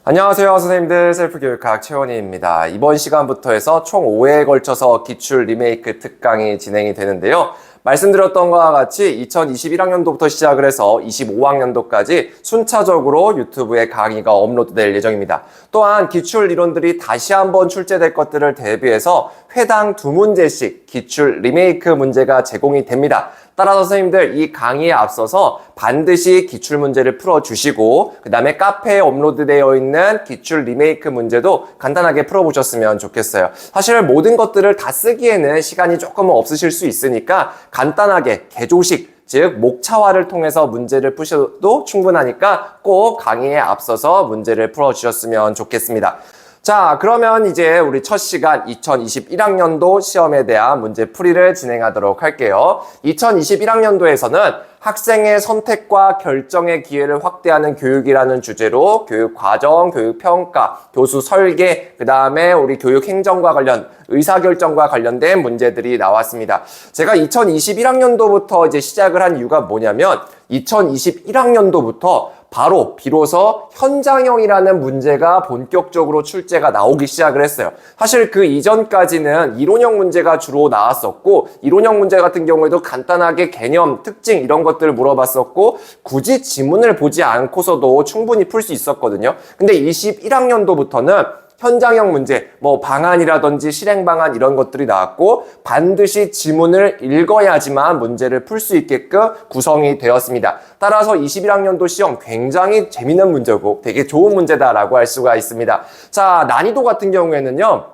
안녕하세요, 선생님들. 셀프교육학 최원희입니다. 이번 시간부터 해서 총 5회에 걸쳐서 기출 리메이크 특강이 진행이 되는데요. 말씀드렸던 것과 같이 2021학년도부터 시작을 해서 25학년도까지 순차적으로 유튜브에 강의가 업로드될 예정입니다. 또한 기출 이론들이 다시 한번 출제될 것들을 대비해서 회당 2문제씩 기출 리메이크 문제가 제공이 됩니다. 따라서 선생님들 이 강의에 앞서서 반드시 기출문제를 풀어주시고 그 다음에 카페에 업로드되어 있는 기출 리메이크 문제도 간단하게 풀어보셨으면 좋겠어요. 사실 모든 것들을 다 쓰기에는 시간이 조금은 없으실 수 있으니까 간단하게 개조식 즉 목차화를 통해서 문제를 푸셔도 충분하니까 꼭 강의에 앞서서 문제를 풀어주셨으면 좋겠습니다. 자, 그러면 이제 우리 첫 시간 2021학년도 시험에 대한 문제풀이를 진행하도록 할게요. 2021학년도에서는 학생의 선택과 결정의 기회를 확대하는 교육이라는 주제로 교육과정, 교육평가, 교수 설계, 그 다음에 우리 교육행정과 관련, 의사결정과 관련된 문제들이 나왔습니다. 제가 2021학년도부터 이제 시작을 한 이유가 뭐냐면 2021학년도부터 바로 비로소 현장형이라는 문제가 본격적으로 출제가 나오기 시작을 했어요. 사실 그 이전까지는 이론형 문제가 주로 나왔었고 이론형 문제 같은 경우에도 간단하게 개념, 특징 이런 것들을 물어봤었고 굳이 지문을 보지 않고서도 충분히 풀 수 있었거든요. 근데 21학년도부터는 현장형 문제, 방안이라든지 실행 방안 이런 것들이 나왔고 반드시 지문을 읽어야지만 문제를 풀 수 있게끔 구성이 되었습니다. 따라서 21학년도 시험 굉장히 재미있는 문제고 되게 좋은 문제다라고 할 수가 있습니다. 자, 난이도 같은 경우에는요.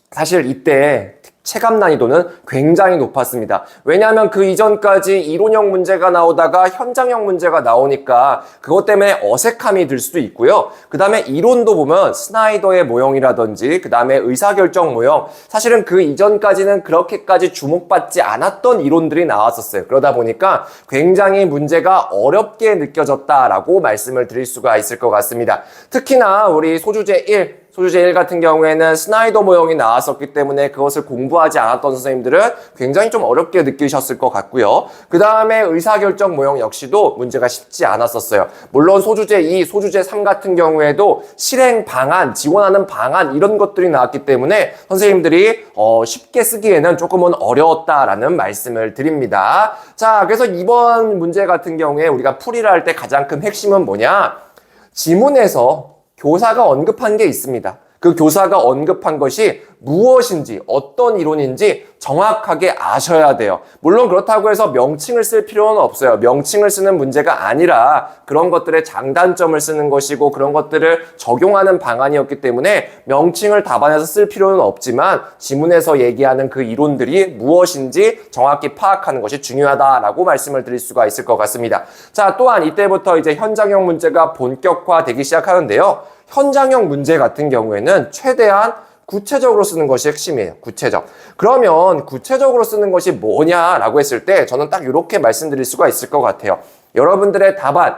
사실 이때 체감 난이도는 굉장히 높았습니다. 왜냐하면 그 이전까지 이론형 문제가 나오다가 현장형 문제가 나오니까 그것 때문에 어색함이 들 수도 있고요. 그 다음에 이론도 보면 스나이더의 모형이라든지 그 다음에 의사결정 모형 사실은 그 이전까지는 그렇게까지 주목받지 않았던 이론들이 나왔었어요. 그러다 보니까 굉장히 문제가 어렵게 느껴졌다라고 말씀을 드릴 수가 있을 것 같습니다. 특히나 우리 소주제 1 같은 경우에는 스나이더 모형이 나왔었기 때문에 그것을 공부하지 않았던 선생님들은 굉장히 좀 어렵게 느끼셨을 것 같고요. 그 다음에 의사결정 모형 역시도 문제가 쉽지 않았었어요. 물론 소주제 2, 소주제 3 같은 경우에도 실행 방안, 지원하는 방안 이런 것들이 나왔기 때문에 선생님들이 쉽게 쓰기에는 조금은 어려웠다라는 말씀을 드립니다. 자, 그래서 이번 문제 같은 경우에 우리가 풀이를 할 때 가장 큰 핵심은 뭐냐? 지문에서 교사가 언급한 게 있습니다. 그 교사가 언급한 것이 무엇인지 어떤 이론인지 정확하게 아셔야 돼요. 물론 그렇다고 해서 명칭을 쓸 필요는 없어요. 명칭을 쓰는 문제가 아니라 그런 것들의 장단점을 쓰는 것이고 그런 것들을 적용하는 방안이었기 때문에 명칭을 답안에서 쓸 필요는 없지만 지문에서 얘기하는 그 이론들이 무엇인지 정확히 파악하는 것이 중요하다라고 말씀을 드릴 수가 있을 것 같습니다. 자, 또한 이때부터 이제 현장형 문제가 본격화되기 시작하는데요. 현장형 문제 같은 경우에는 최대한 구체적으로 쓰는 것이 핵심이에요. 구체적. 그러면 구체적으로 쓰는 것이 뭐냐라고 했을 때 저는 딱 이렇게 말씀드릴 수가 있을 것 같아요. 여러분들의 답안,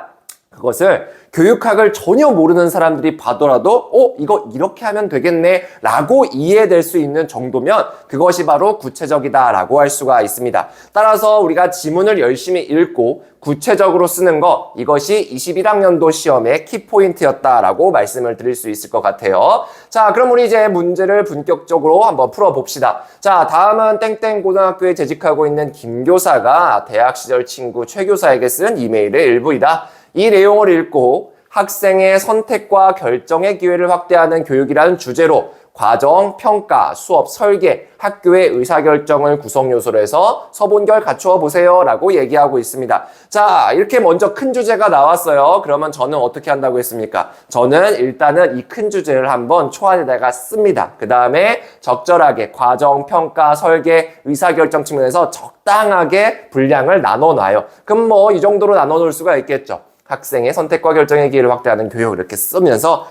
그것을 교육학을 전혀 모르는 사람들이 봐더라도 이거 이렇게 하면 되겠네 라고 이해될 수 있는 정도면 그것이 바로 구체적이다 라고 할 수가 있습니다. 따라서 우리가 지문을 열심히 읽고 구체적으로 쓰는 것, 이것이 21학년도 시험의 키포인트였다라고 말씀을 드릴 수 있을 것 같아요. 자, 그럼 우리 이제 문제를 본격적으로 한번 풀어봅시다. 자, 다음은 땡땡 고등학교에 재직하고 있는 김 교사가 대학 시절 친구 최 교사에게 쓴 이메일의 일부이다. 이 내용을 읽고 학생의 선택과 결정의 기회를 확대하는 교육이라는 주제로 과정, 평가, 수업, 설계, 학교의 의사결정을 구성요소로 해서 서본결 갖추어 보세요 라고 얘기하고 있습니다. 자, 이렇게 먼저 큰 주제가 나왔어요. 그러면 저는 어떻게 한다고 했습니까? 저는 일단은 이 큰 주제를 한번 초안에다가 씁니다. 그 다음에 적절하게 과정, 평가, 설계, 의사결정 측면에서 적당하게 분량을 나눠놔요. 그럼 이 정도로 나눠놓을 수가 있겠죠. 학생의 선택과 결정의 기회를 확대하는 교육 이렇게 쓰면서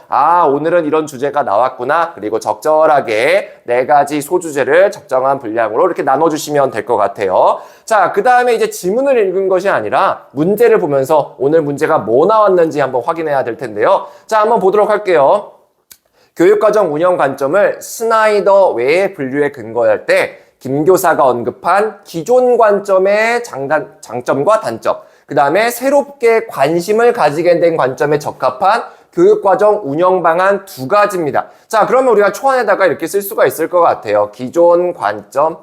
오늘은 이런 주제가 나왔구나. 그리고 적절하게 4가지 소주제를 적정한 분량으로 이렇게 나눠주시면 될 것 같아요. 자, 그 다음에 이제 지문을 읽은 것이 아니라 문제를 보면서 오늘 문제가 뭐 나왔는지 한번 확인해야 될 텐데요. 자, 한번 보도록 할게요. 교육과정 운영 관점을 스나이더 외의 분류에 근거할 때 김 교사가 언급한 기존 관점의 장점과 단점, 그 다음에 새롭게 관심을 가지게 된 관점에 적합한 교육과정 운영 방안 두 가지입니다. 자, 그러면 우리가 초안에다가 이렇게 쓸 수가 있을 것 같아요. 기존 관점,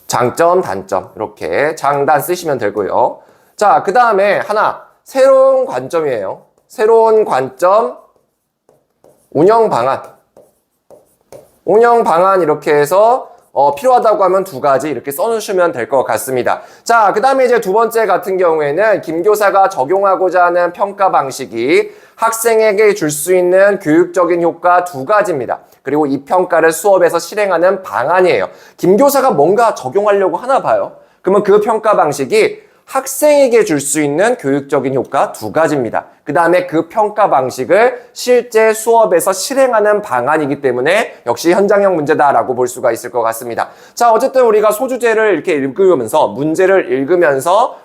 장점, 단점 이렇게 장단 쓰시면 되고요. 자, 그 다음에 하나 새로운 관점이에요. 새로운 관점, 운영 방안. 운영 방안 이렇게 해서 필요하다고 하면 두 가지 이렇게 써주시면 될 것 같습니다. 자, 그 다음에 이제 두 번째 같은 경우에는 김 교사가 적용하고자 하는 평가 방식이 학생에게 줄 수 있는 교육적인 효과 두 가지입니다. 그리고 이 평가를 수업에서 실행하는 방안이에요. 김 교사가 뭔가 적용하려고 하나 봐요. 그러면 그 평가 방식이 학생에게 줄 수 있는 교육적인 효과 두 가지입니다. 그 다음에 그 평가 방식을 실제 수업에서 실행하는 방안이기 때문에 역시 현장형 문제다라고 볼 수가 있을 것 같습니다. 자, 어쨌든 우리가 소주제를 이렇게 읽으면서 문제를 읽으면서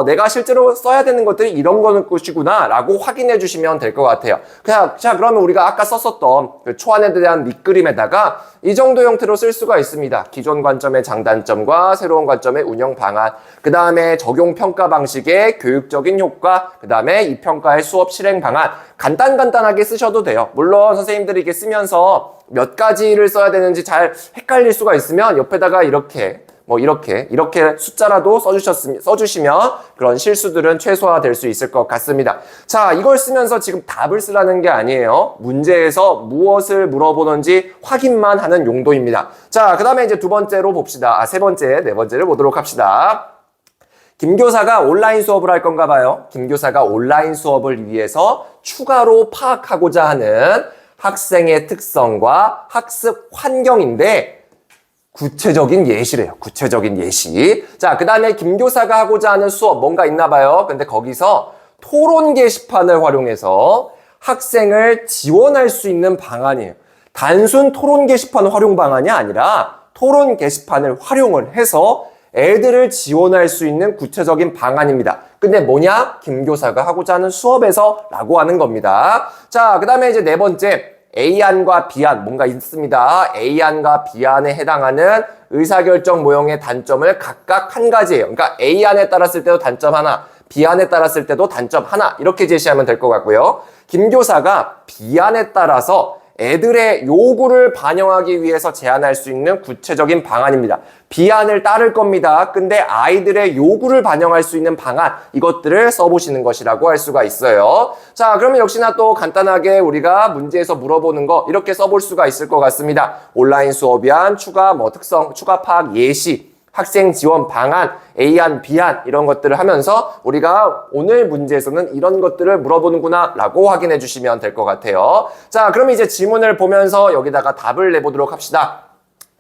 내가 실제로 써야 되는 것들이 이런 거는 것이구나 라고 확인해 주시면 될 것 같아요. 자, 그러면 우리가 아까 썼었던 그 초안에 대한 밑그림에다가 이 정도 형태로 쓸 수가 있습니다. 기존 관점의 장단점과 새로운 관점의 운영 방안, 그 다음에 적용 평가 방식의 교육적인 효과, 그 다음에 이 평가의 수업 실행 방안, 간단하게 쓰셔도 돼요. 물론 선생님들이 이렇게 쓰면서 몇 가지를 써야 되는지 잘 헷갈릴 수가 있으면 옆에다가 이렇게 숫자라도 써주시면 그런 실수들은 최소화될 수 있을 것 같습니다. 자, 이걸 쓰면서 지금 답을 쓰라는 게 아니에요. 문제에서 무엇을 물어보는지 확인만 하는 용도입니다. 자, 그 다음에 이제 두 번째로 봅시다. 세 번째, 네 번째를 보도록 합시다. 김 교사가 온라인 수업을 할 건가 봐요. 김 교사가 온라인 수업을 위해서 추가로 파악하고자 하는 학생의 특성과 학습 환경인데 구체적인 예시래요. 구체적인 예시. 자, 그 다음에 김 교사가 하고자 하는 수업 뭔가 있나 봐요. 근데 거기서 토론 게시판을 활용해서 학생을 지원할 수 있는 방안이에요. 단순 토론 게시판 활용 방안이 아니라 토론 게시판을 활용을 해서 애들을 지원할 수 있는 구체적인 방안입니다. 근데 뭐냐? 김 교사가 하고자 하는 수업에서 라고 하는 겁니다. 자, 그 다음에 이제 네 번째. A안과 B안 뭔가 있습니다. A안과 B안에 해당하는 의사결정 모형의 단점을 각각 한 가지예요. 그러니까 A안에 따랐을 때도 단점 하나, B안에 따랐을 때도 단점 하나 이렇게 제시하면 될 것 같고요. 김 교사가 B안에 따라서 애들의 요구를 반영하기 위해서 제안할 수 있는 구체적인 방안입니다. B안을 따를 겁니다. 근데 아이들의 요구를 반영할 수 있는 방안, 이것들을 써보시는 것이라고 할 수가 있어요. 자, 그러면 역시나 또 간단하게 우리가 문제에서 물어보는 거 이렇게 써볼 수가 있을 것 같습니다. 온라인 수업이한 추가 특성, 추가 파악 예시, 학생 지원 방안, A안, B안 이런 것들을 하면서 우리가 오늘 문제에서는 이런 것들을 물어보는구나 라고 확인해 주시면 될 것 같아요. 자, 그럼 이제 지문을 보면서 여기다가 답을 내보도록 합시다.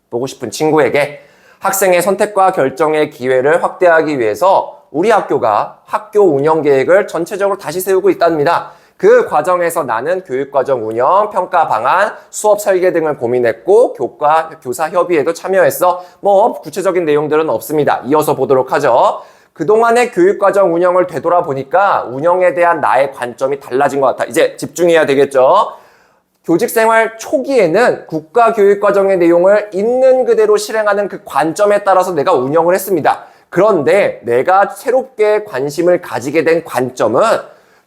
보고 싶은 친구에게 학생의 선택과 결정의 기회를 확대하기 위해서 우리 학교가 학교 운영 계획을 전체적으로 다시 세우고 있답니다. 그 과정에서 나는 교육과정 운영, 평가 방안, 수업 설계 등을 고민했고 교사 협의에도 참여했어. 구체적인 내용들은 없습니다. 이어서 보도록 하죠. 그동안의 교육과정 운영을 되돌아보니까 운영에 대한 나의 관점이 달라진 것 같아. 이제 집중해야 되겠죠. 교직생활 초기에는 국가교육과정의 내용을 있는 그대로 실행하는 그 관점에 따라서 내가 운영을 했습니다. 그런데 내가 새롭게 관심을 가지게 된 관점은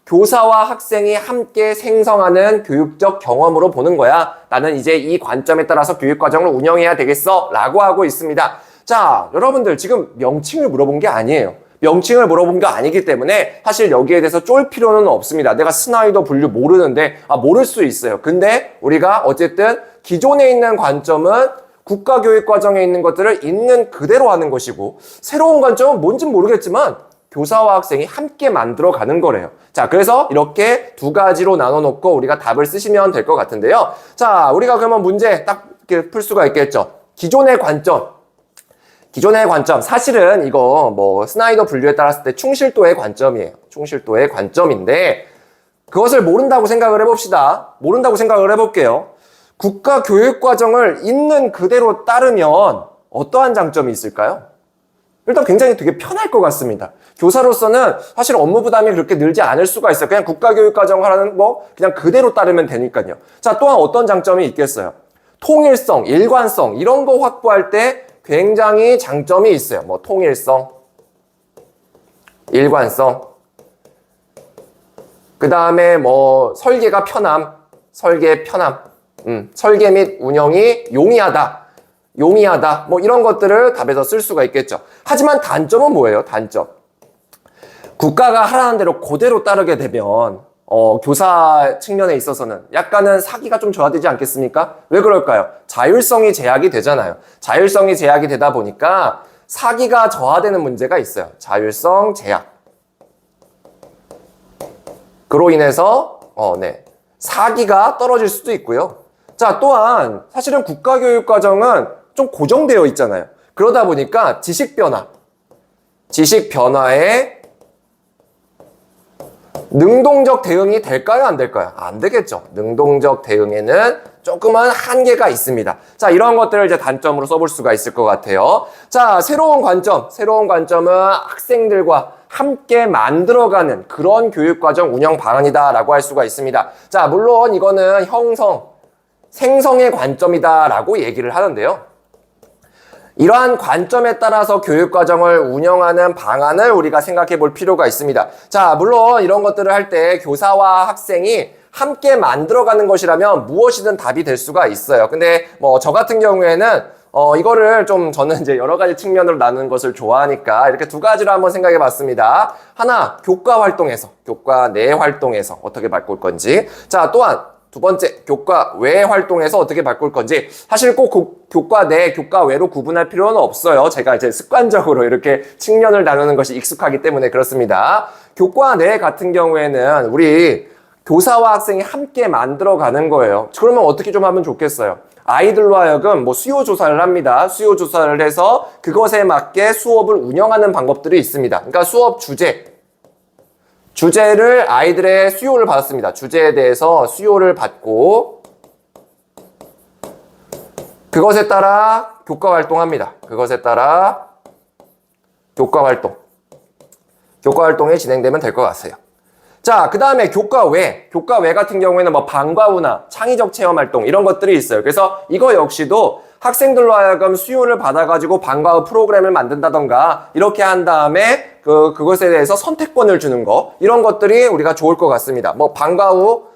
교사와 학생이 함께 생성하는 교육적 경험으로 보는 거야. 나는 이제 이 관점에 따라서 교육과정을 운영해야 되겠어 라고 하고 있습니다. 자, 여러분들 지금 명칭을 물어본 게 아니에요. 명칭을 물어본 게 아니기 때문에 사실 여기에 대해서 쫄 필요는 없습니다. 내가 스나이더 분류 모르는데 모를 수 있어요. 근데 우리가 어쨌든 기존에 있는 관점은 국가교육과정에 있는 것들을 있는 그대로 하는 것이고 새로운 관점은 뭔진 모르겠지만 교사와 학생이 함께 만들어가는 거래요. 자, 그래서 이렇게 두 가지로 나눠놓고 우리가 답을 쓰시면 될 것 같은데요. 자, 우리가 그러면 문제 딱 이렇게 풀 수가 있겠죠. 기존의 관점, 사실은 이거 스나이더 분류에 따랐을 때 충실도의 관점이에요. 충실도의 관점인데 그것을 모른다고 생각을 해봅시다. 모른다고 생각을 해볼게요. 국가교육과정을 있는 그대로 따르면 어떠한 장점이 있을까요? 일단 굉장히 되게 편할 것 같습니다. 교사로서는 사실 업무 부담이 그렇게 늘지 않을 수가 있어요. 그냥 국가교육과정 하라는 거 그냥 그대로 따르면 되니까요. 자, 또한 어떤 장점이 있겠어요? 통일성, 일관성 이런 거 확보할 때 굉장히 장점이 있어요. 통일성, 일관성. 그 다음에 뭐 설계가 편함, 설계 편함, 설계 및 운영이 용이하다, 뭐 이런 것들을 답에서 쓸 수가 있겠죠. 하지만 단점은 뭐예요? 단점. 국가가 하라는 대로 그대로 따르게 되면 교사 측면에 있어서는 약간은 사기가 좀 저하되지 않겠습니까? 왜 그럴까요? 자율성이 제약이 되잖아요. 자율성이 제약이 되다 보니까 사기가 저하되는 문제가 있어요. 자율성 제약. 그로 인해서 사기가 떨어질 수도 있고요. 자, 또한 사실은 국가교육과정은 좀 고정되어 있잖아요. 그러다 보니까 지식 변화에 능동적 대응이 될까요? 안 될까요? 안 되겠죠. 능동적 대응에는 조금은 한계가 있습니다. 자, 이런 것들을 이제 단점으로 써볼 수가 있을 것 같아요. 자, 새로운 관점은 학생들과 함께 만들어가는 그런 교육과정 운영 방안이다라고 할 수가 있습니다. 자, 물론 이거는 생성의 관점이다라고 얘기를 하는데요. 이러한 관점에 따라서 교육과정을 운영하는 방안을 우리가 생각해 볼 필요가 있습니다. 자, 물론 이런 것들을 할 때 교사와 학생이 함께 만들어가는 것이라면 무엇이든 답이 될 수가 있어요. 근데 뭐 저 같은 경우에는 이거를 좀 저는 이제 여러 가지 측면으로 나누는 것을 좋아하니까 이렇게 두 가지로 한번 생각해 봤습니다. 하나, 교과 내 활동에서 어떻게 바꿀 건지. 자, 또한 두 번째, 교과 외 활동에서 어떻게 바꿀 건지. 사실 꼭 교과 내, 교과 외로 구분할 필요는 없어요. 제가 이제 습관적으로 이렇게 측면을 나누는 것이 익숙하기 때문에 그렇습니다. 교과 내 같은 경우에는 우리 교사와 학생이 함께 만들어가는 거예요. 그러면 어떻게 좀 하면 좋겠어요? 아이들로 하여금 뭐 수요 조사를 합니다. 수요 조사를 해서 그것에 맞게 수업을 운영하는 방법들이 있습니다. 그러니까 수업 주제를 아이들의 수요를 받았습니다. 주제에 대해서 수요를 받고 그것에 따라 교과 활동합니다. 그것에 따라 교과 활동이 진행되면 될 것 같아요. 자, 그 다음에 교과 외 같은 경우에는 뭐 방과후나 창의적 체험 활동 이런 것들이 있어요. 그래서 이거 역시도 학생들로 하여금 수요를 받아가지고 방과후 프로그램을 만든다던가 이렇게 한 다음에 그것에 대해서 선택권을 주는 거 이런 것들이 우리가 좋을 것 같습니다. 뭐 방과후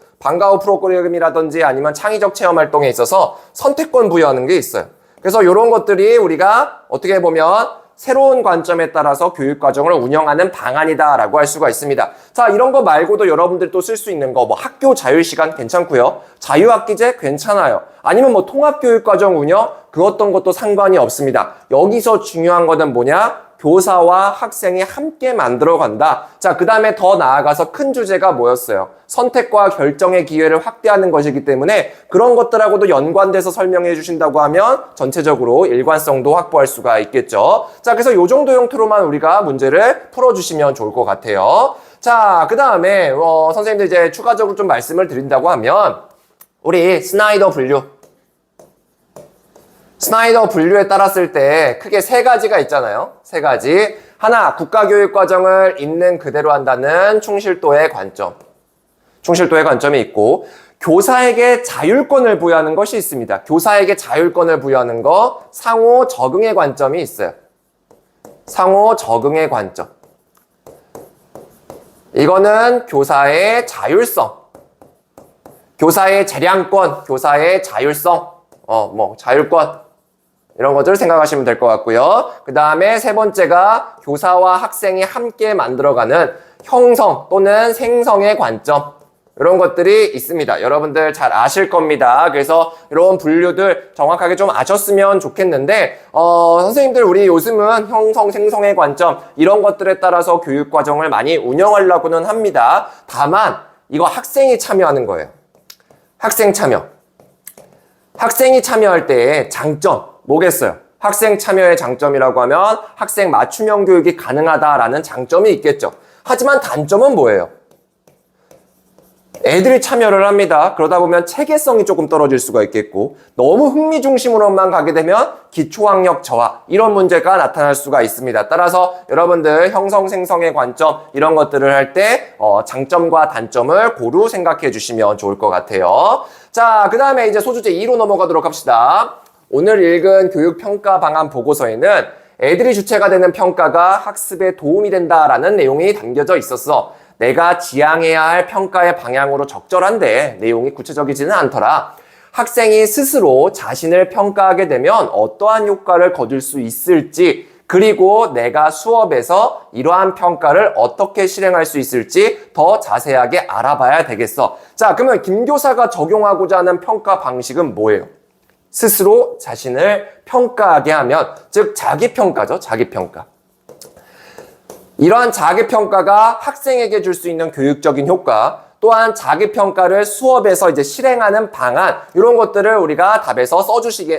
프로그램이라든지 아니면 창의적 체험 활동에 있어서 선택권 부여하는 게 있어요. 그래서 이런 것들이 우리가 어떻게 보면 새로운 관점에 따라서 교육과정을 운영하는 방안이다라고 할 수가 있습니다. 자, 이런 거 말고도 여러분들 또 쓸 수 있는 거, 뭐 학교 자율시간 괜찮고요. 자유학기제 괜찮아요. 아니면 뭐 통합교육과정 운영, 그 어떤 것도 상관이 없습니다. 여기서 중요한 거는 뭐냐? 교사와 학생이 함께 만들어간다. 자, 그 다음에 더 나아가서 큰 주제가 뭐였어요? 선택과 결정의 기회를 확대하는 것이기 때문에 그런 것들하고도 연관돼서 설명해 주신다고 하면 전체적으로 일관성도 확보할 수가 있겠죠. 자, 그래서 이 정도 형태로만 우리가 문제를 풀어주시면 좋을 것 같아요. 자, 그 다음에 선생님들 이제 추가적으로 좀 말씀을 드린다고 하면 우리 스나이더 분류에 따랐을 때 크게 세 가지가 있잖아요. 세 가지. 하나, 국가교육과정을 있는 그대로 한다는 충실도의 관점이 있고, 교사에게 자율권을 부여하는 것이 있습니다. 교사에게 자율권을 부여하는 거, 상호 적응의 관점이 있어요. 상호 적응의 관점. 이거는 교사의 자율성, 교사의 재량권, 교사의 자율성, 자율권. 이런 것들을 생각하시면 될 것 같고요. 그 다음에 세 번째가 교사와 학생이 함께 만들어가는 형성 또는 생성의 관점. 이런 것들이 있습니다. 여러분들 잘 아실 겁니다. 그래서 이런 분류들 정확하게 좀 아셨으면 좋겠는데 선생님들 우리 요즘은 형성, 생성의 관점 이런 것들에 따라서 교육과정을 많이 운영하려고는 합니다. 다만 이거 학생이 참여하는 거예요. 학생이 참여할 때의 장점 뭐겠어요? 학생 참여의 장점이라고 하면 학생 맞춤형 교육이 가능하다라는 장점이 있겠죠. 하지만 단점은 뭐예요? 애들이 참여를 합니다. 그러다 보면 체계성이 조금 떨어질 수가 있겠고 너무 흥미 중심으로만 가게 되면 기초학력 저하 이런 문제가 나타날 수가 있습니다. 따라서 여러분들 형성 생성의 관점 이런 것들을 할 때 장점과 단점을 고루 생각해 주시면 좋을 것 같아요. 자, 그 다음에 이제 소주제 2로 넘어가도록 합시다. 오늘 읽은 교육평가 방안 보고서에는 애들이 주체가 되는 평가가 학습에 도움이 된다라는 내용이 담겨져 있었어. 내가 지향해야 할 평가의 방향으로 적절한데 내용이 구체적이지는 않더라. 학생이 스스로 자신을 평가하게 되면 어떠한 효과를 거둘 수 있을지, 그리고 내가 수업에서 이러한 평가를 어떻게 실행할 수 있을지 더 자세하게 알아봐야 되겠어. 자, 그러면 김 교사가 적용하고자 하는 평가 방식은 뭐예요? 스스로 자신을 평가하게 하면, 즉 자기평가죠. 자기평가. 이러한 자기평가가 학생에게 줄 수 있는 교육적인 효과, 또한 자기평가를 수업에서 이제 실행하는 방안, 이런 것들을 우리가 답에서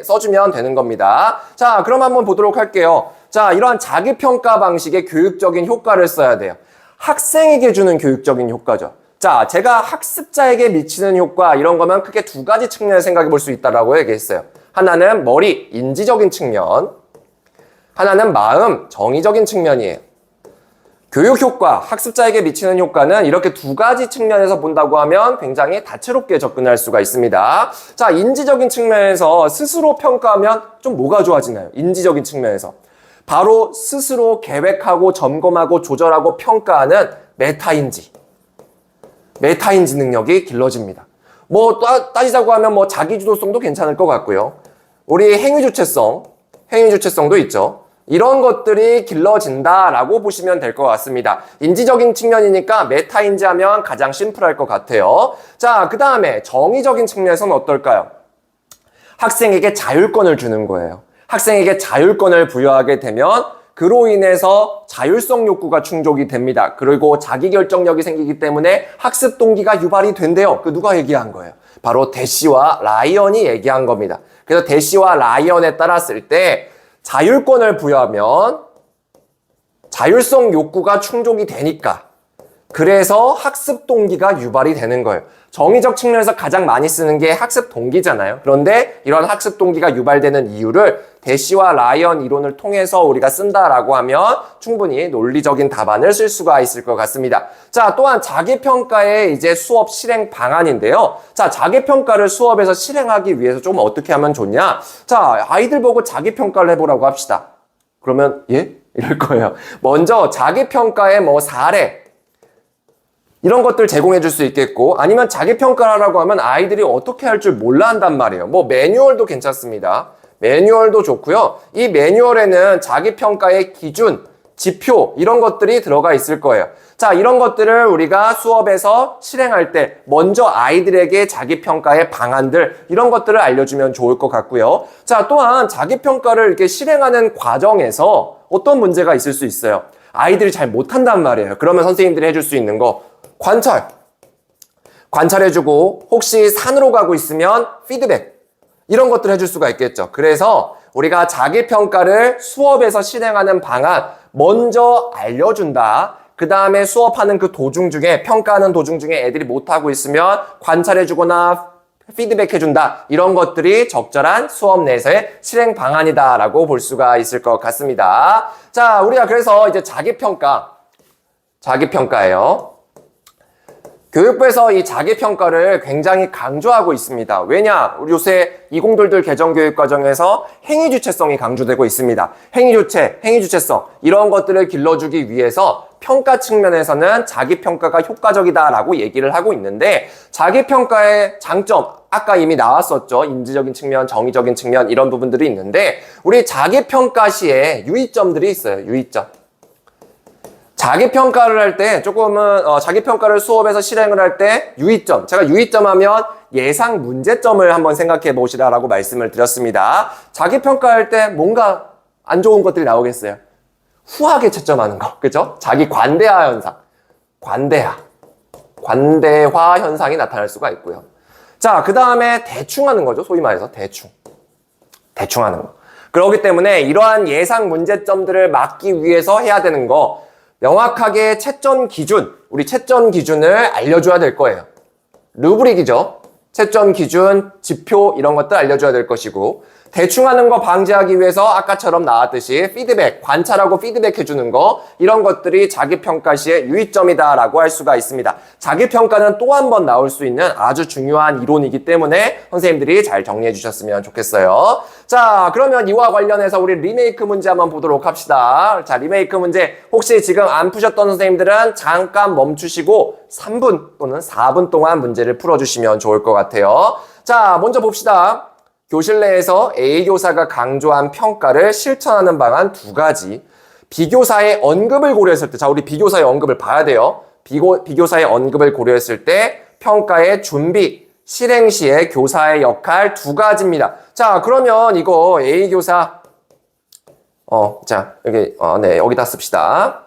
써주면 되는 겁니다. 자, 그럼 한번 보도록 할게요. 자, 이러한 자기평가 방식의 교육적인 효과를 써야 돼요. 학생에게 주는 교육적인 효과죠. 자, 제가 학습자에게 미치는 효과, 이런 거면 크게 두 가지 측면을 생각해 볼 수 있다라고 얘기했어요. 하나는 머리, 인지적인 측면, 하나는 마음, 정의적인 측면이에요. 교육 효과, 학습자에게 미치는 효과는 이렇게 두 가지 측면에서 본다고 하면 굉장히 다채롭게 접근할 수가 있습니다. 자, 인지적인 측면에서 스스로 평가하면 좀 뭐가 좋아지나요? 인지적인 측면에서. 바로 스스로 계획하고 점검하고 조절하고 평가하는 메타인지 능력이 길러집니다. 뭐 따지자고 하면 뭐 자기주도성도 괜찮을 것 같고요. 우리 행위주체성도 있죠. 이런 것들이 길러진다라고 보시면 될 것 같습니다. 인지적인 측면이니까 메타인지 하면 가장 심플할 것 같아요. 자, 그 다음에 정의적인 측면에서는 어떨까요? 학생에게 자율권을 주는 거예요. 학생에게 자율권을 부여하게 되면 그로 인해서 자율성 욕구가 충족이 됩니다. 그리고 자기결정력이 생기기 때문에 학습 동기가 유발이 된대요. 그 누가 얘기한 거예요? 바로 대시와 라이언이 얘기한 겁니다. 그래서 대시와 라이언에 따랐을 때 자율권을 부여하면 자율성 욕구가 충족이 되니까, 그래서 학습 동기가 유발이 되는 거예요. 정의적 측면에서 가장 많이 쓰는 게 학습 동기잖아요. 그런데 이런 학습 동기가 유발되는 이유를 대시와 라이언 이론을 통해서 우리가 쓴다라고 하면 충분히 논리적인 답안을 쓸 수가 있을 것 같습니다. 자, 또한 자기평가의 이제 수업 실행 방안인데요. 자, 자기평가를 수업에서 실행하기 위해서 좀 어떻게 하면 좋냐? 자, 아이들 보고 자기평가를 해보라고 합시다. 그러면 예? 이럴 거예요. 먼저 자기평가의 뭐 사례, 이런 것들 제공해 줄 수 있겠고, 아니면 자기평가라고 하면 아이들이 어떻게 할 줄 몰라 한단 말이에요. 뭐 매뉴얼도 괜찮습니다. 매뉴얼도 좋고요. 이 매뉴얼에는 자기평가의 기준, 지표, 이런 것들이 들어가 있을 거예요. 자, 이런 것들을 우리가 수업에서 실행할 때 먼저 아이들에게 자기평가의 방안들, 이런 것들을 알려주면 좋을 것 같고요. 자, 또한 자기평가를 이렇게 실행하는 과정에서 어떤 문제가 있을 수 있어요. 아이들이 잘 못한단 말이에요. 그러면 선생님들이 해줄 수 있는 거, 관찰해주고, 혹시 산으로 가고 있으면 피드백, 이런 것들 해줄 수가 있겠죠. 그래서 우리가 자기평가를 수업에서 실행하는 방안 먼저 알려준다. 그 다음에 수업하는 그 도중 중에, 평가하는 도중 중에 애들이 못하고 있으면 관찰해주거나 피드백해준다. 이런 것들이 적절한 수업 내에서의 실행 방안이다라고 볼 수가 있을 것 같습니다. 자, 우리가 그래서 이제 자기평가예요. 교육부에서 이 자기평가를 굉장히 강조하고 있습니다. 왜냐? 우리 요새 이공돌들 개정교육 과정에서 행위주체성이 강조되고 있습니다. 행위주체성, 이런 것들을 길러주기 위해서 평가 측면에서는 자기평가가 효과적이다라고 얘기를 하고 있는데, 자기평가의 장점, 아까 이미 나왔었죠. 인지적인 측면, 정의적인 측면, 이런 부분들이 있는데, 우리 자기평가 시에 유의점들이 있어요. 유의점. 자기평가를 할 때 조금은 자기평가를 수업에서 실행을 할 때 유의점, 제가 유의점 하면 예상 문제점을 한번 생각해 보시라라고 말씀을 드렸습니다. 자기평가할 때 뭔가 안 좋은 것들이 나오겠어요. 후하게 채점하는 거, 그죠? 자기 관대화 현상, 관대화 현상이 나타날 수가 있고요. 자, 그 다음에 대충 하는 거죠. 소위 말해서 대충 하는 거. 그렇기 때문에 이러한 예상 문제점들을 막기 위해서 해야 되는 거, 명확하게 채점 기준, 우리 채점 기준을 알려줘야 될 거예요. 루브릭이죠. 채점 기준, 지표, 이런 것들 알려줘야 될 것이고, 대충 하는 거 방지하기 위해서 아까처럼 나왔듯이 피드백, 관찰하고 피드백 해주는 거, 이런 것들이 자기평가 시의 유의점이다라고 할 수가 있습니다. 자기평가는 또 한 번 나올 수 있는 아주 중요한 이론이기 때문에 선생님들이 잘 정리해 주셨으면 좋겠어요. 자, 그러면 이와 관련해서 우리 리메이크 문제 한번 보도록 합시다. 자, 리메이크 문제 혹시 지금 안 푸셨던 선생님들은 잠깐 멈추시고 3분 또는 4분 동안 문제를 풀어주시면 좋을 것 같아요. 자, 먼저 봅시다. 교실 내에서 A 교사가 강조한 평가를 실천하는 방안 2가지. B교사의 언급을 고려했을 때, 자, 우리 B교사의 언급을 봐야 돼요. B교사의 언급을 고려했을 때 평가의 준비, 실행 시에 교사의 역할 2가지입니다. 자, 그러면 이거 A 교사, 네, 여기다 씁시다.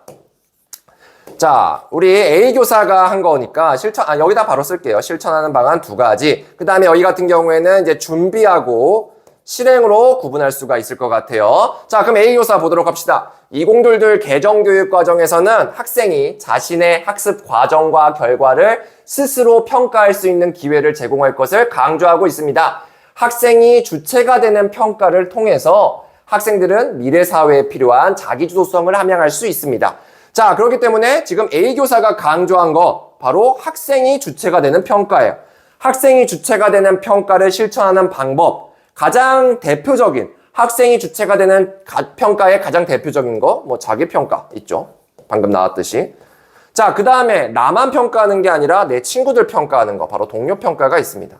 자, 우리 A 교사가 한 거니까 여기다 바로 쓸게요. 실천하는 방안 2가지. 그 다음에 여기 같은 경우에는 이제 준비하고 실행으로 구분할 수가 있을 것 같아요. 자, 그럼 A 교사 보도록 합시다. 2022 개정교육 과정에서는 학생이 자신의 학습 과정과 결과를 스스로 평가할 수 있는 기회를 제공할 것을 강조하고 있습니다. 학생이 주체가 되는 평가를 통해서 학생들은 미래 사회에 필요한 자기주도성을 함양할 수 있습니다. 자, 그렇기 때문에 지금 A 교사가 강조한 거 바로 학생이 주체가 되는 평가예요. 학생이 주체가 되는 평가를 실천하는 방법, 가장 대표적인 학생이 주체가 되는 평가의 가장 대표적인 거, 자기평가 있죠. 방금 나왔듯이. 자, 그 다음에 나만 평가하는 게 아니라 내 친구들 평가하는 거, 바로 동료평가가 있습니다.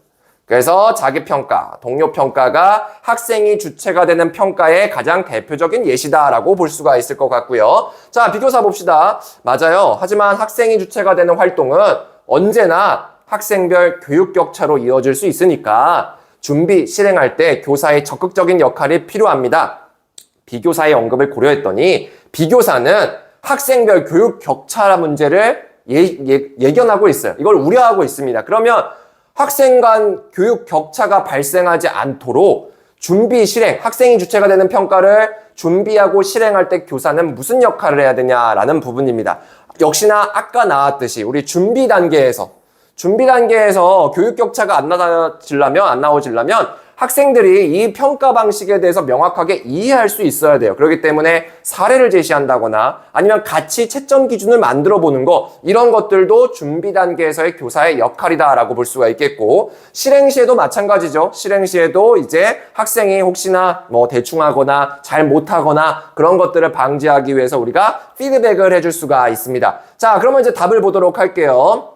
그래서 자기평가, 동료평가가 학생이 주체가 되는 평가의 가장 대표적인 예시다라고 볼 수가 있을 것 같고요. 자, 비교사 봅시다. 맞아요. 하지만 학생이 주체가 되는 활동은 언제나 학생별 교육 격차로 이어질 수 있으니까 준비, 실행할 때 교사의 적극적인 역할이 필요합니다. 비교사의 언급을 고려했더니 비교사는 학생별 교육 격차 문제를 예견하고 있어요. 이걸 우려하고 있습니다. 그러면 학생 간 교육 격차가 발생하지 않도록 준비, 실행, 학생이 주체가 되는 평가를 준비하고 실행할 때 교사는 무슨 역할을 해야 되냐라는 부분입니다. 역시나 아까 나왔듯이 우리 준비 단계에서 교육 격차가 안 나오지려면 학생들이 이 평가 방식에 대해서 명확하게 이해할 수 있어야 돼요. 그렇기 때문에 사례를 제시한다거나 아니면 같이 채점 기준을 만들어 보는 거, 이런 것들도 준비 단계에서의 교사의 역할이다라고 볼 수가 있겠고, 실행 시에도 마찬가지죠. 실행 시에도 이제 학생이 혹시나 대충 하거나 잘 못하거나 그런 것들을 방지하기 위해서 우리가 피드백을 해줄 수가 있습니다. 자, 그러면 이제 답을 보도록 할게요.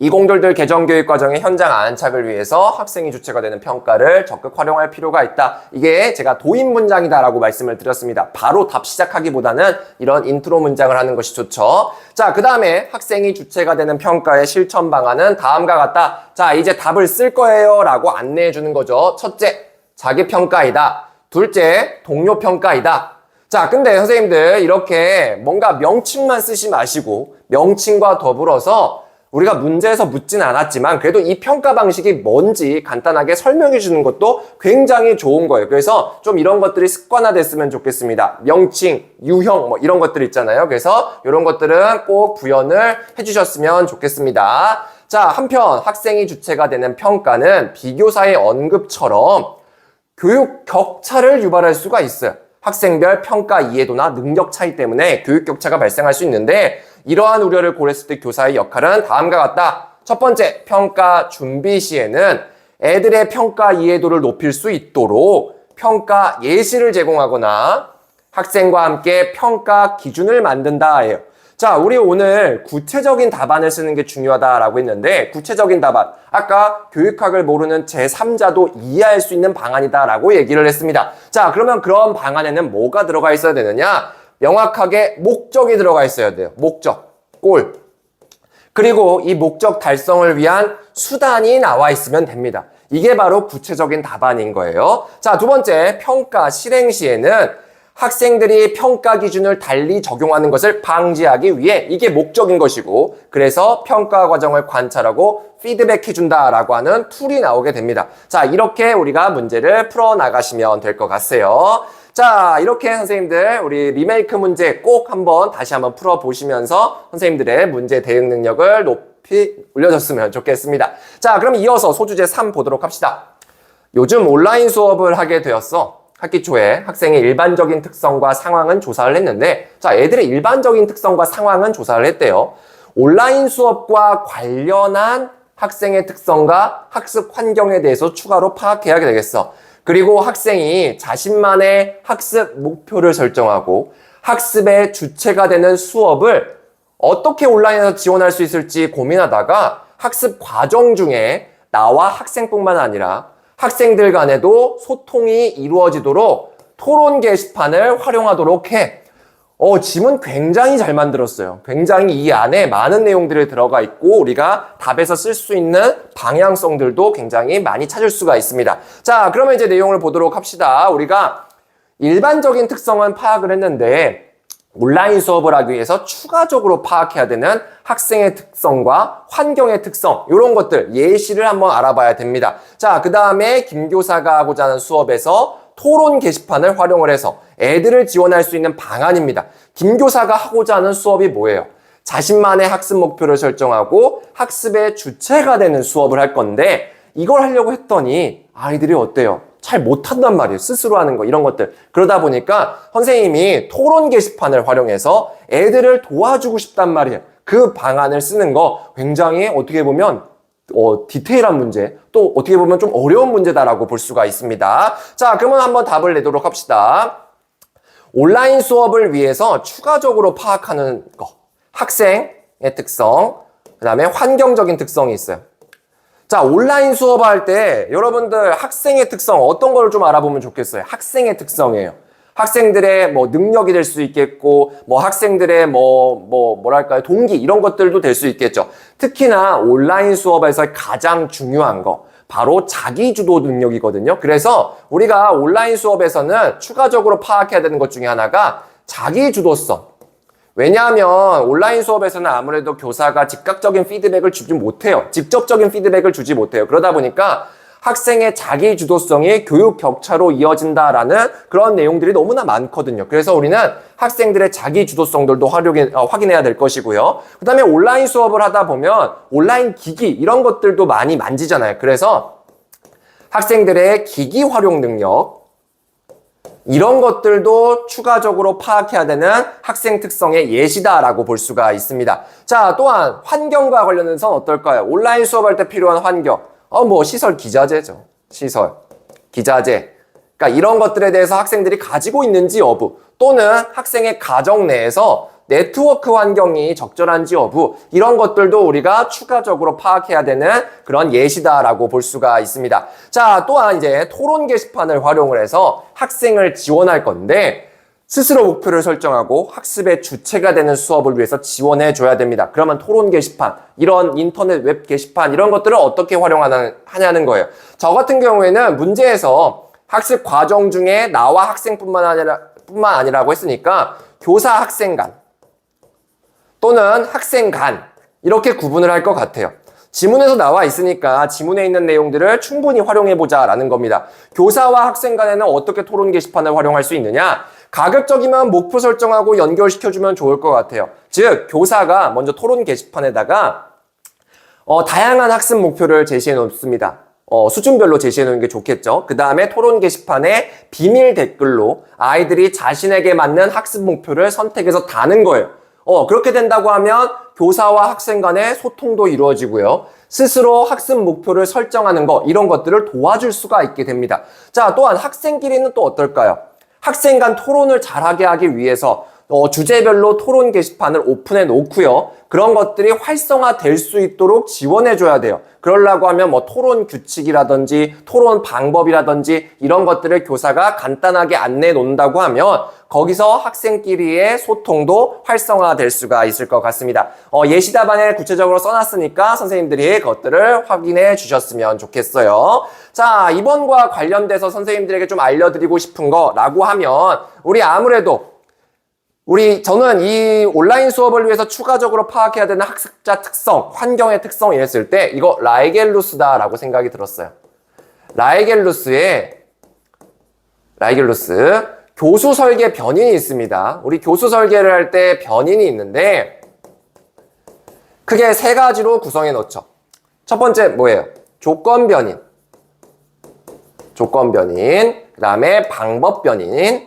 2022 개정교육 과정의 현장 안착을 위해서 학생이 주체가 되는 평가를 적극 활용할 필요가 있다. 이게 제가 도입 문장이다라고 말씀을 드렸습니다. 바로 답 시작하기보다는 이런 인트로 문장을 하는 것이 좋죠. 자, 그 다음에 학생이 주체가 되는 평가의 실천 방안은 다음과 같다. 자, 이제 답을 쓸 거예요 라고 안내해 주는 거죠. 첫째, 자기평가이다. 둘째, 동료평가이다. 자, 근데 선생님들 이렇게 뭔가 명칭만 쓰지 마시고 명칭과 더불어서 우리가 문제에서 묻진 않았지만 그래도 이 평가 방식이 뭔지 간단하게 설명해 주는 것도 굉장히 좋은 거예요. 그래서 좀 이런 것들이 습관화됐으면 좋겠습니다. 명칭, 유형 이런 것들 있잖아요. 그래서 이런 것들은 꼭 구현을 해주셨으면 좋겠습니다. 자, 한편 학생이 주체가 되는 평가는 비교사의 언급처럼 교육 격차를 유발할 수가 있어요. 학생별 평가 이해도나 능력 차이 때문에 교육 격차가 발생할 수 있는데, 이러한 우려를 고려했을 때 교사의 역할은 다음과 같다. 첫 번째, 평가 준비 시에는 애들의 평가 이해도를 높일 수 있도록 평가 예시를 제공하거나 학생과 함께 평가 기준을 만든다예요. 자, 우리 오늘 구체적인 답안을 쓰는 게 중요하다라고 했는데, 구체적인 답안, 아까 교육학을 모르는 제3자도 이해할 수 있는 방안이다라고 얘기를 했습니다. 자, 그러면 그런 방안에는 뭐가 들어가 있어야 되느냐? 명확하게 목적이 들어가 있어야 돼요. 목적, 골. 그리고 이 목적 달성을 위한 수단이 나와 있으면 됩니다. 이게 바로 구체적인 답안인 거예요. 자, 두 번째, 평가 실행 시에는 학생들이 평가 기준을 달리 적용하는 것을 방지하기 위해 이게 목적인 것이고, 그래서 평가 과정을 관찰하고 피드백해준다라고 하는 툴이 나오게 됩니다. 자, 이렇게 우리가 문제를 풀어나가시면 될 것 같아요. 자, 이렇게 선생님들 우리 리메이크 문제 꼭 다시 한번 풀어보시면서 선생님들의 문제 대응 능력을 높이 올려줬으면 좋겠습니다. 자, 그럼 이어서 소주제 3 보도록 합시다. 요즘 온라인 수업을 하게 되었어. 학기 초에 학생의 일반적인 특성과 상황은 조사를 했는데, 자, 애들의 일반적인 특성과 상황은 조사를 했대요. 온라인 수업과 관련한 학생의 특성과 학습 환경에 대해서 추가로 파악해야 되겠어. 그리고 학생이 자신만의 학습 목표를 설정하고 학습의 주체가 되는 수업을 어떻게 온라인에서 지원할 수 있을지 고민하다가 학습 과정 중에 나와 학생뿐만 아니라 학생들 간에도 소통이 이루어지도록 토론 게시판을 활용하도록 해. 지문 굉장히 잘 만들었어요. 굉장히 이 안에 많은 내용들이 들어가 있고 우리가 답에서 쓸 수 있는 방향성들도 굉장히 많이 찾을 수가 있습니다. 자, 그러면 이제 내용을 보도록 합시다. 우리가 일반적인 특성은 파악을 했는데 온라인 수업을 하기 위해서 추가적으로 파악해야 되는 학생의 특성과 환경의 특성, 이런 것들 예시를 한번 알아봐야 됩니다. 자, 그 다음에 김 교사가 하고자 하는 수업에서 토론 게시판을 활용을 해서 애들을 지원할 수 있는 방안입니다. 김 교사가 하고자 하는 수업이 뭐예요? 자신만의 학습 목표를 설정하고 학습의 주체가 되는 수업을 할 건데 이걸 하려고 했더니 아이들이 어때요? 잘 못한단 말이에요. 스스로 하는 거 이런 것들. 그러다 보니까 선생님이 토론 게시판을 활용해서 애들을 도와주고 싶단 말이에요. 그 방안을 쓰는 거 굉장히 어떻게 보면 디테일한 문제, 또 어떻게 보면 좀 어려운 문제다라고 볼 수가 있습니다. 자, 그러면 한번 답을 내도록 합시다. 온라인 수업을 위해서 추가적으로 파악하는 거. 학생의 특성, 그 다음에 환경적인 특성이 있어요. 자, 온라인 수업할 때 여러분들 학생의 특성 어떤 걸 좀 알아보면 좋겠어요? 학생의 특성이에요. 학생들의 능력이 될 수 있겠고, 학생들의 뭐랄까요, 동기, 이런 것들도 될 수 있겠죠. 특히나 온라인 수업에서 가장 중요한 거, 바로 자기주도 능력이거든요. 그래서 우리가 온라인 수업에서는 추가적으로 파악해야 되는 것 중에 하나가 자기주도성. 왜냐하면 온라인 수업에서는 아무래도 교사가 즉각적인 피드백을 주지 못해요. 직접적인 피드백을 주지 못해요. 그러다 보니까 학생의 자기 주도성이 교육 격차로 이어진다라는 그런 내용들이 너무나 많거든요. 그래서 우리는 학생들의 자기 주도성들도 확인해야 될 것이고요. 그 다음에 온라인 수업을 하다 보면 온라인 기기 이런 것들도 많이 만지잖아요. 그래서 학생들의 기기 활용 능력 이런 것들도 추가적으로 파악해야 되는 학생 특성의 예시다라고 볼 수가 있습니다. 자, 또한 환경과 관련해서는 어떨까요? 온라인 수업할 때 필요한 환경. 시설 기자재죠. 시설, 기자재. 그러니까 이런 것들에 대해서 학생들이 가지고 있는지 여부, 또는 학생의 가정 내에서 네트워크 환경이 적절한지 여부, 이런 것들도 우리가 추가적으로 파악해야 되는 그런 예시다라고 볼 수가 있습니다. 자, 또한 이제 토론 게시판을 활용을 해서 학생을 지원할 건데 스스로 목표를 설정하고 학습의 주체가 되는 수업을 위해서 지원해 줘야 됩니다. 그러면 토론 게시판, 이런 인터넷 웹 게시판 이런 것들을 어떻게 하냐는 거예요. 저 같은 경우에는 문제에서 학습 과정 중에 나와 학생뿐만 아니라고 했으니까 교사 학생 간 또는 학생 간 이렇게 구분을 할 것 같아요. 지문에서 나와 있으니까 지문에 있는 내용들을 충분히 활용해보자 라는 겁니다. 교사와 학생 간에는 어떻게 토론 게시판을 활용할 수 있느냐? 가급적이면 목표 설정하고 연결시켜주면 좋을 것 같아요. 즉 교사가 먼저 토론 게시판에다가 다양한 학습 목표를 제시해 놓습니다. 수준별로 제시해 놓는 게 좋겠죠. 그 다음에 토론 게시판에 비밀 댓글로 아이들이 자신에게 맞는 학습 목표를 선택해서 다는 거예요. 그렇게 된다고 하면 교사와 학생 간의 소통도 이루어지고요. 스스로 학습 목표를 설정하는 거, 이런 것들을 도와줄 수가 있게 됩니다. 자, 또한 학생끼리는 또 어떨까요? 학생 간 토론을 잘하게 하기 위해서 주제별로 토론 게시판을 오픈해 놓고요. 그런 것들이 활성화될 수 있도록 지원해 줘야 돼요. 그러려고 하면 토론 규칙이라든지 토론 방법이라든지 이런 것들을 교사가 간단하게 안내해 놓는다고 하면 거기서 학생끼리의 소통도 활성화될 수가 있을 것 같습니다. 예시 답안에 구체적으로 써놨으니까 선생님들이 그것들을 확인해 주셨으면 좋겠어요. 자, 이번과 관련돼서 선생님들에게 좀 알려드리고 싶은 거라고 하면 저는 이 온라인 수업을 위해서 추가적으로 파악해야 되는 학습자 특성, 환경의 특성 이랬을 때 이거 라이겔루스다라고 생각이 들었어요. 라이겔루스 교수 설계 변인이 있습니다. 우리 교수 설계를 할 때 변인이 있는데 크게 세 가지로 구성해 놓죠. 첫 번째 뭐예요? 조건 변인. 조건 변인, 그 다음에 방법 변인,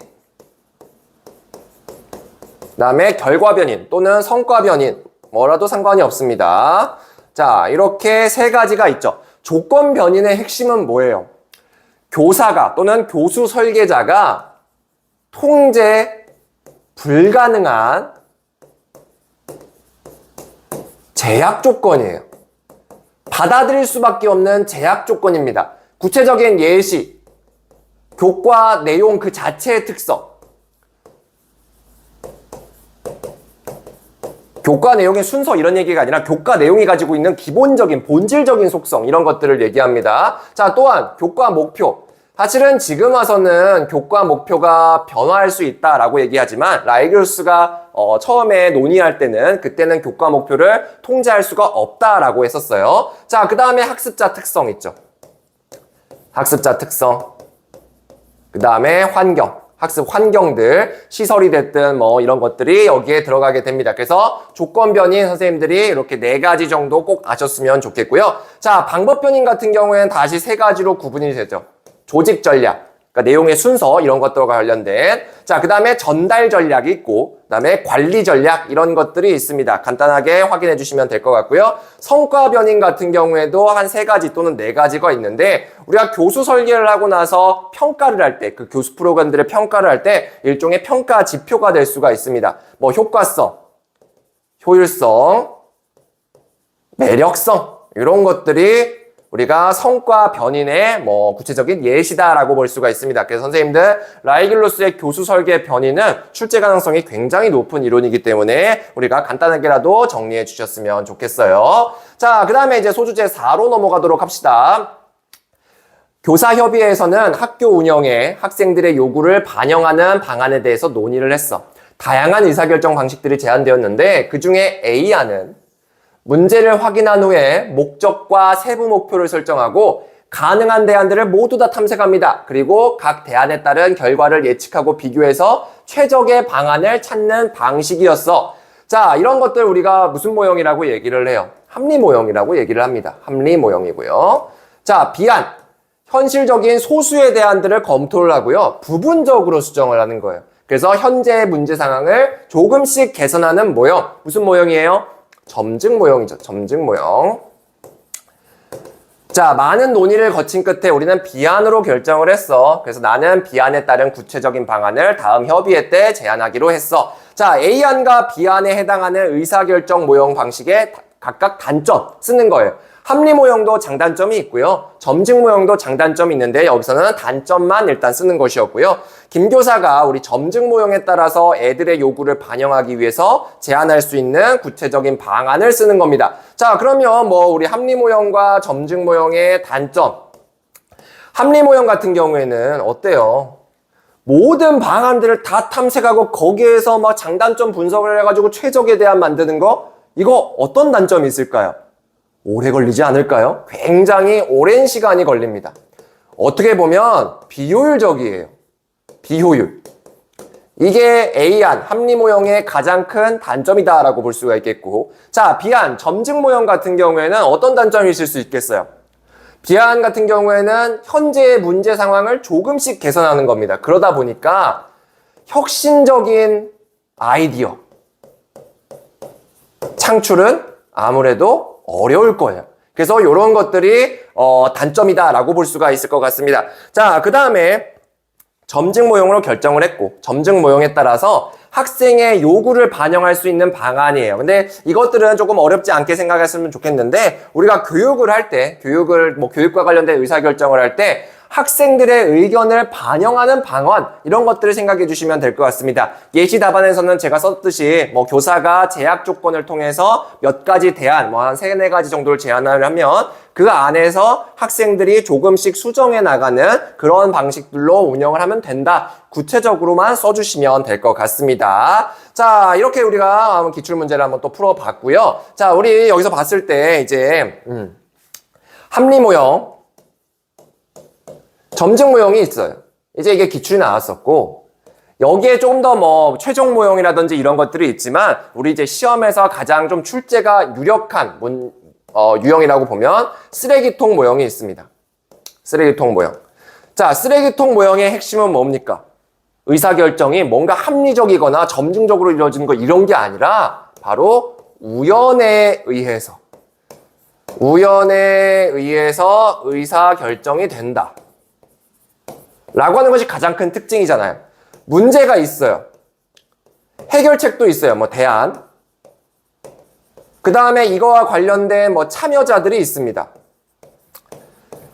그 다음에 결과 변인 또는 성과 변인, 뭐라도 상관이 없습니다. 자, 이렇게 세 가지가 있죠. 조건 변인의 핵심은 뭐예요? 교사가 또는 교수 설계자가 통제 불가능한 제약 조건이에요. 받아들일 수밖에 없는 제약 조건입니다. 구체적인 예시, 교과 내용 그 자체의 특성, 교과 내용의 순서 이런 얘기가 아니라 교과 내용이 가지고 있는 기본적인 본질적인 속성 이런 것들을 얘기합니다. 자, 또한 교과 목표. 사실은 지금 와서는 교과 목표가 변화할 수 있다라고 얘기하지만 라이그루스가 처음에 논의할 때는 그때는 교과 목표를 통제할 수가 없다라고 했었어요. 자, 그 다음에 학습자 특성 있죠. 학습자 특성. 그 다음에 환경. 학습 환경들, 시설이 됐든 뭐 이런 것들이 여기에 들어가게 됩니다. 그래서 조건 변인 선생님들이 이렇게 4가지 정도 꼭 아셨으면 좋겠고요. 자, 방법 변인 같은 경우에는 다시 3가지로 구분이 되죠. 조직 전략, 그러니까 내용의 순서 이런 것들과 관련된. 자, 그 다음에 전달 전략이 있고, 그 다음에 관리 전략 이런 것들이 있습니다. 간단하게 확인해 주시면 될 것 같고요. 성과 변인 같은 경우에도 한 3가지 또는 4가지가 있는데 우리가 교수 설계를 하고 나서 평가를 할 때, 그 교수 프로그램들의 평가를 할 때 일종의 평가 지표가 될 수가 있습니다. 뭐 효과성, 효율성, 매력성 이런 것들이 우리가 성과 변인의 뭐 구체적인 예시다라고 볼 수가 있습니다. 그래서 선생님들 라이글루스의 교수 설계 변인은 출제 가능성이 굉장히 높은 이론이기 때문에 우리가 간단하게라도 정리해 주셨으면 좋겠어요. 자, 그 다음에 이제 소주제 4로 넘어가도록 합시다. 교사협의회에서는 학교 운영에 학생들의 요구를 반영하는 방안에 대해서 논의를 했어. 다양한 의사결정 방식들이 제안되었는데 그중에 A안은 문제를 확인한 후에 목적과 세부 목표를 설정하고 가능한 대안들을 모두 다 탐색합니다. 그리고 각 대안에 따른 결과를 예측하고 비교해서 최적의 방안을 찾는 방식이었어. 자, 이런 것들 우리가 무슨 모형이라고 얘기를 해요? 합리 모형이라고 얘기를 합니다. 합리 모형이고요. 자, B안. 현실적인 소수의 대안들을 검토를 하고요. 부분적으로 수정을 하는 거예요. 그래서 현재의 문제 상황을 조금씩 개선하는 모형. 무슨 모형이에요? 점증 모형이죠. 점증 모형. 자, 많은 논의를 거친 끝에 우리는 B안으로 결정을 했어. 그래서 나는 B안에 따른 구체적인 방안을 다음 협의회 때 제안하기로 했어. 자, A안과 B안에 해당하는 의사결정 모형 방식의 각각 단점 쓰는 거예요. 합리 모형도 장단점이 있고요. 점증 모형도 장단점이 있는데 여기서는 단점만 일단 쓰는 것이었고요. 김 교사가 우리 점증 모형에 따라서 애들의 요구를 반영하기 위해서 제안할 수 있는 구체적인 방안을 쓰는 겁니다. 자, 그러면 뭐 우리 합리 모형과 점증 모형의 단점. 합리 모형 같은 경우에는 어때요? 모든 방안들을 다 탐색하고 거기에서 막 장단점 분석을 해가지고 최적에 대한 만드는 거? 이거 어떤 단점이 있을까요? 오래 걸리지 않을까요? 굉장히 오랜 시간이 걸립니다. 어떻게 보면 비효율적이에요. 비효율. 이게 A안, 합리 모형의 가장 큰 단점이다라고 볼 수가 있겠고, 자, B안, 점증 모형 같은 경우에는 어떤 단점이 있을 수 있겠어요? B안 같은 경우에는 현재의 문제 상황을 조금씩 개선하는 겁니다. 그러다 보니까 혁신적인 아이디어 창출은 아무래도 어려울 거예요. 그래서 이런 것들이 단점이다라고 볼 수가 있을 것 같습니다. 자, 그 다음에 점증 모형으로 결정을 했고 점증 모형에 따라서 학생의 요구를 반영할 수 있는 방안이에요. 근데 이것들은 조금 어렵지 않게 생각했으면 좋겠는데 우리가 교육을 할 때, 교육과 관련된 의사결정을 할 때 학생들의 의견을 반영하는 방안 이런 것들을 생각해 주시면 될 것 같습니다. 예시 답안에서는 제가 썼듯이 교사가 제약 조건을 통해서 몇 가지 대안, 한 3-4가지 정도를 제안을 하면 그 안에서 학생들이 조금씩 수정해 나가는 그런 방식들로 운영을 하면 된다. 구체적으로만 써주시면 될 것 같습니다. 자, 이렇게 우리가 기출문제를 한번 또 풀어봤고요. 자, 우리 여기서 봤을 때 이제 합리 모형, 점증 모형이 있어요. 이제 이게 기출이 나왔었고 여기에 조금 더 최종 모형이라든지 이런 것들이 있지만 우리 이제 시험에서 가장 좀 출제가 유력한 유형이라고 보면 쓰레기통 모형이 있습니다. 쓰레기통 모형. 자, 쓰레기통 모형의 핵심은 뭡니까? 의사결정이 뭔가 합리적이거나 점증적으로 이루어지는 거 이런 게 아니라 바로 우연에 의해서 의사결정이 된다 라고 하는 것이 가장 큰 특징이잖아요. 문제가 있어요. 해결책도 있어요. 뭐 대안. 그 다음에 이거와 관련된 뭐 참여자들이 있습니다.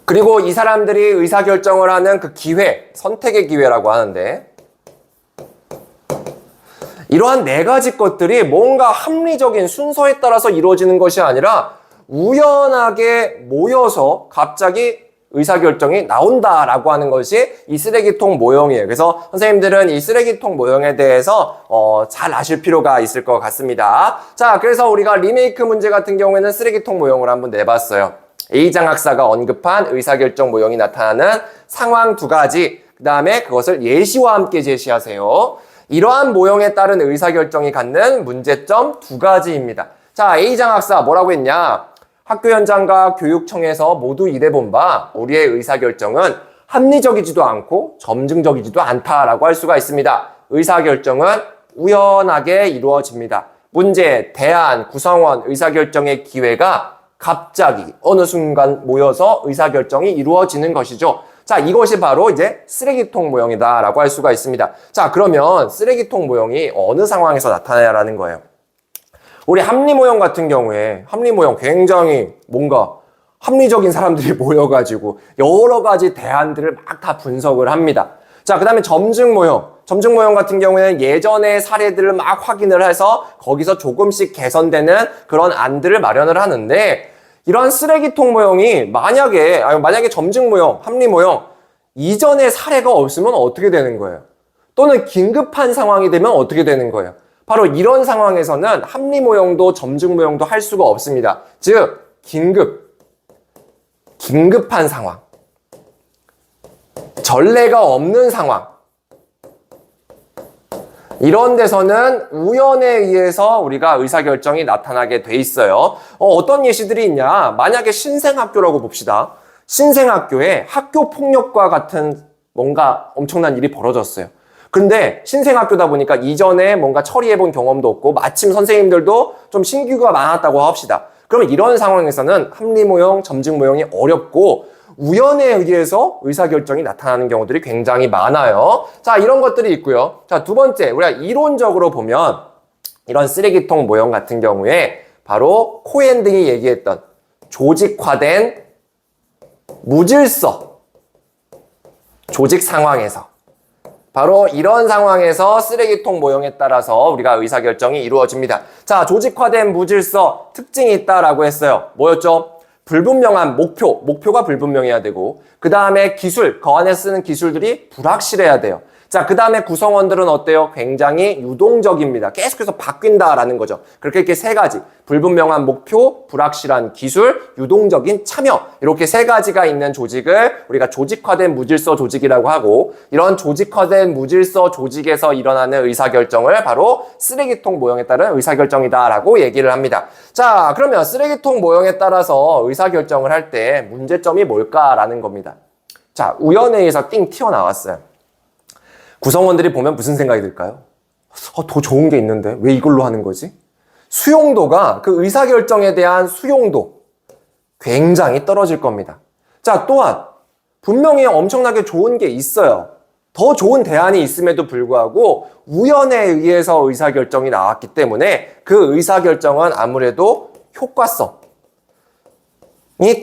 그리고 이 사람들이 의사결정을 하는 그 기회, 선택의 기회라고 하는데, 이러한 네 가지 것들이 뭔가 합리적인 순서에 따라서 이루어지는 것이 아니라 우연하게 모여서 갑자기 의사결정이 나온다라고 하는 것이 이 쓰레기통 모형이에요. 그래서 선생님들은 이 쓰레기통 모형에 대해서 잘 아실 필요가 있을 것 같습니다. 자, 그래서 우리가 리메이크 문제 같은 경우에는 쓰레기통 모형을 한번 내봤어요. A 장학사가 언급한 의사결정 모형이 나타나는 상황 두 가지, 그 다음에 그것을 예시와 함께 제시하세요. 이러한 모형에 따른 의사결정이 갖는 문제점 두 가지입니다. 자, A 장학사 뭐라고 했냐? 학교 현장과 교육청에서 모두 일해본 바 우리의 의사결정은 합리적이지도 않고 점증적이지도 않다라고 할 수가 있습니다. 의사결정은 우연하게 이루어집니다. 문제, 대안, 구성원, 의사결정의 기회가 갑자기 어느 순간 모여서 의사결정이 이루어지는 것이죠. 자, 이것이 바로 이제 쓰레기통 모형이다라고 할 수가 있습니다. 자, 그러면 쓰레기통 모형이 어느 상황에서 나타나냐라는 거예요. 우리 합리모형 같은 경우에 합리모형 굉장히 뭔가 합리적인 사람들이 모여가지고 여러 가지 대안들을 막 다 분석을 합니다. 자, 그 다음에 점증모형. 점증모형 같은 경우에는 예전의 사례들을 막 확인을 해서 거기서 조금씩 개선되는 그런 안들을 마련을 하는데, 이런 쓰레기통 모형이 만약에 점증모형, 합리모형 이전의 사례가 없으면 어떻게 되는 거예요? 또는 긴급한 상황이 되면 어떻게 되는 거예요? 바로 이런 상황에서는 합리모형도 점증모형도 할 수가 없습니다. 즉, 긴급한 상황, 전례가 없는 상황, 이런 데서는 우연에 의해서 우리가 의사결정이 나타나게 돼 있어요. 어떤 예시들이 있냐? 만약에 신생학교라고 봅시다. 신생학교에 학교폭력과 같은 뭔가 엄청난 일이 벌어졌어요. 근데 신생학교다 보니까 이전에 뭔가 처리해본 경험도 없고 마침 선생님들도 좀 신규가 많았다고 합시다. 그러면 이런 상황에서는 합리모형, 점증모형이 어렵고 우연에 의해서 의사결정이 나타나는 경우들이 굉장히 많아요. 자, 이런 것들이 있고요. 자, 두 번째, 우리가 이론적으로 보면 이런 쓰레기통 모형 같은 경우에 바로 코엔 등이 얘기했던 조직화된 무질서 조직 상황에서, 바로 이런 상황에서 쓰레기통 모형에 따라서 우리가 의사결정이 이루어집니다. 자, 조직화된 무질서 특징이 있다라고 했어요. 뭐였죠? 불분명한 목표가 불분명해야 되고, 그 다음에 기술, 그 안에 쓰는 기술들이 불확실해야 돼요. 자, 그 다음에 구성원들은 어때요? 굉장히 유동적입니다. 계속해서 바뀐다라는 거죠. 이렇게 세 가지. 불분명한 목표, 불확실한 기술, 유동적인 참여. 이렇게 세 가지가 있는 조직을 우리가 조직화된 무질서 조직이라고 하고, 이런 조직화된 무질서 조직에서 일어나는 의사결정을 바로 쓰레기통 모형에 따른 의사결정이다라고 얘기를 합니다. 자, 그러면 쓰레기통 모형에 따라서 의사결정을 할 때 문제점이 뭘까라는 겁니다. 자, 우연에 의해서 띵 튀어나왔어요. 구성원들이 보면 무슨 생각이 들까요? 더 좋은 게 있는데 왜 이걸로 하는 거지? 수용도가, 그 의사결정에 대한 수용도 굉장히 떨어질 겁니다. 자, 또한 분명히 엄청나게 좋은 게 있어요. 더 좋은 대안이 있음에도 불구하고 우연에 의해서 의사결정이 나왔기 때문에 그 의사결정은 아무래도 효과성이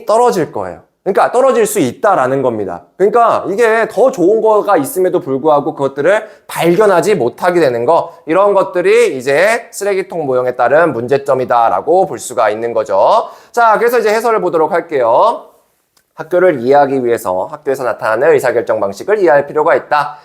떨어질 거예요. 그러니까 떨어질 수 있다라는 겁니다. 그러니까 이게 더 좋은 거가 있음에도 불구하고 그것들을 발견하지 못하게 되는 거, 이런 것들이 이제 쓰레기통 모형에 따른 문제점이다라고 볼 수가 있는 거죠. 자, 그래서 이제 해설을 보도록 할게요. 학교를 이해하기 위해서 학교에서 나타나는 의사결정 방식을 이해할 필요가 있다.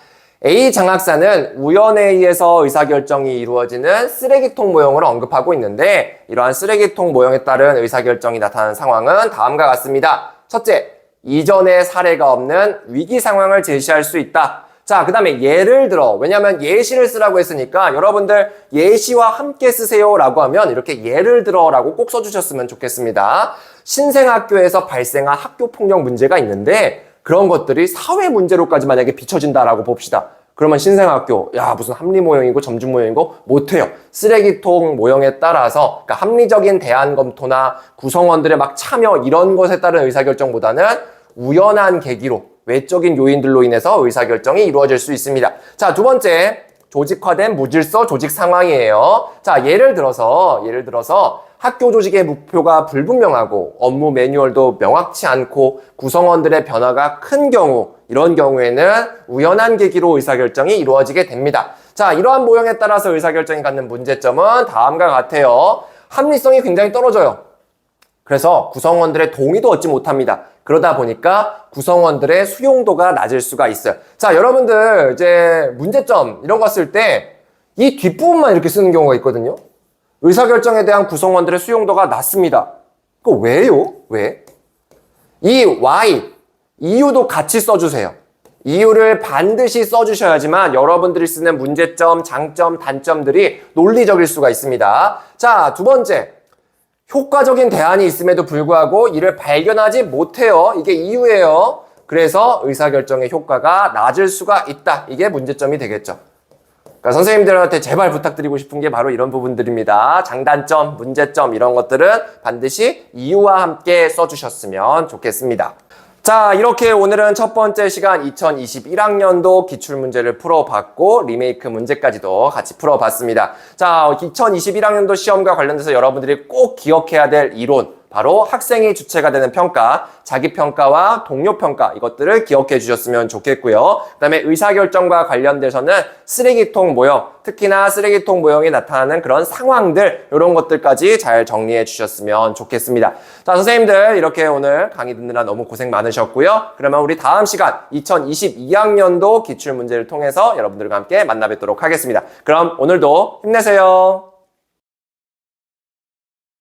A 장학사는 우연에 의해서 의사결정이 이루어지는 쓰레기통 모형을 언급하고 있는데, 이러한 쓰레기통 모형에 따른 의사결정이 나타나는 상황은 다음과 같습니다. 첫째, 이전의 사례가 없는 위기 상황을 제시할 수 있다. 자, 그 다음에 예를 들어, 왜냐하면 예시를 쓰라고 했으니까 여러분들 예시와 함께 쓰세요 라고 하면 이렇게 예를 들어 라고 꼭 써주셨으면 좋겠습니다. 신생학교에서 발생한 학교폭력 문제가 있는데, 그런 것들이 사회 문제로까지 만약에 비춰진다라고 봅시다. 그러면 신생학교, 야, 무슨 합리 모형이고 점준 모형이고 못해요. 쓰레기통 모형에 따라서, 그러니까 합리적인 대안 검토나 구성원들의 막 참여 이런 것에 따른 의사결정보다는 우연한 계기로, 외적인 요인들로 인해서 의사결정이 이루어질 수 있습니다. 자, 두 번째, 조직화된 무질서 조직 상황이에요. 자, 예를 들어서 학교 조직의 목표가 불분명하고 업무 매뉴얼도 명확치 않고 구성원들의 변화가 큰 경우, 이런 경우에는 우연한 계기로 의사결정이 이루어지게 됩니다. 자, 이러한 모형에 따라서 의사결정이 갖는 문제점은 다음과 같아요. 합리성이 굉장히 떨어져요. 그래서 구성원들의 동의도 얻지 못합니다. 그러다 보니까 구성원들의 수용도가 낮을 수가 있어요. 자, 여러분들 이제 문제점 이런 거 쓸 때 이 뒷부분만 이렇게 쓰는 경우가 있거든요. 의사결정에 대한 구성원들의 수용도가 낮습니다. 그거 왜요? 왜? 이 why, 이유도 같이 써주세요. 이유를 반드시 써주셔야지만 여러분들이 쓰는 문제점, 장점, 단점들이 논리적일 수가 있습니다. 자, 두 번째. 효과적인 대안이 있음에도 불구하고 이를 발견하지 못해요. 이게 이유예요. 그래서 의사결정의 효과가 낮을 수가 있다. 이게 문제점이 되겠죠. 그러니까 선생님들한테 제발 부탁드리고 싶은 게 바로 이런 부분들입니다. 장단점, 문제점 이런 것들은 반드시 이유와 함께 써주셨으면 좋겠습니다. 자, 이렇게 오늘은 첫 번째 시간 2021학년도 기출문제를 풀어봤고 리메이크 문제까지도 같이 풀어봤습니다. 자, 2021학년도 시험과 관련돼서 여러분들이 꼭 기억해야 될 이론, 바로 학생이 주체가 되는 평가, 자기평가와 동료평가 이것들을 기억해 주셨으면 좋겠고요. 그 다음에 의사결정과 관련돼서는 쓰레기통 모형, 특히나 쓰레기통 모형이 나타나는 그런 상황들 이런 것들까지 잘 정리해 주셨으면 좋겠습니다. 자, 선생님들 이렇게 오늘 강의 듣느라 너무 고생 많으셨고요. 그러면 우리 다음 시간 2022학년도 기출문제를 통해서 여러분들과 함께 만나 뵙도록 하겠습니다. 그럼 오늘도 힘내세요.